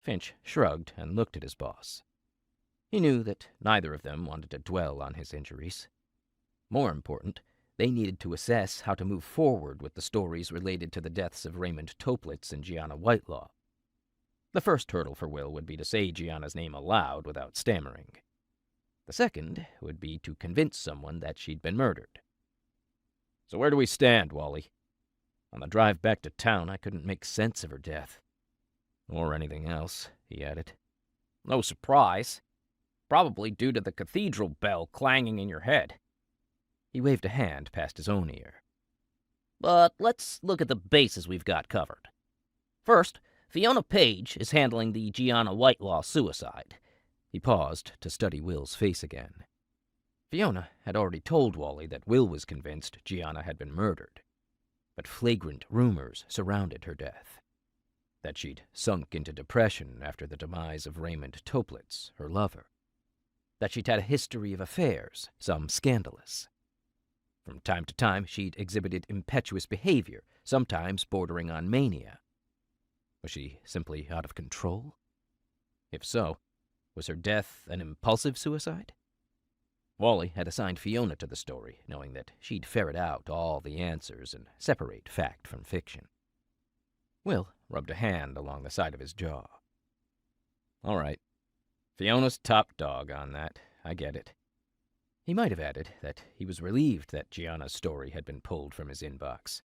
Finch shrugged and looked at his boss. He knew that neither of them wanted to dwell on his injuries. More important, they needed to assess how to move forward with the stories related to the deaths of Raymond Toplitz and Gianna Whitelaw. The first hurdle for Will would be to say Gianna's name aloud without stammering. The second would be to convince someone that she'd been murdered. "So where do we stand, Wally?" "On the drive back to town, I couldn't make sense of her death. Or anything else," he added. "No surprise. Probably due to the cathedral bell clanging in your head." He waved a hand past his own ear. "But let's look at the bases we've got covered. First, Fiona Page is handling the Gianna Whitelaw suicide." He paused to study Will's face again. Fiona had already told Wally that Will was convinced Gianna had been murdered, but flagrant rumors surrounded her death. That she'd sunk into depression after the demise of Raymond Toplitz, her lover. That she'd had a history of affairs, some scandalous. From time to time, she'd exhibited impetuous behavior, sometimes bordering on mania. Was she simply out of control? If so, was her death an impulsive suicide? Wally had assigned Fiona to the story, knowing that she'd ferret out all the answers and separate fact from fiction. Will rubbed a hand along the side of his jaw. "All right. Fiona's top dog on that. I get it." He might have added that he was relieved that Gianna's story had been pulled from his inbox.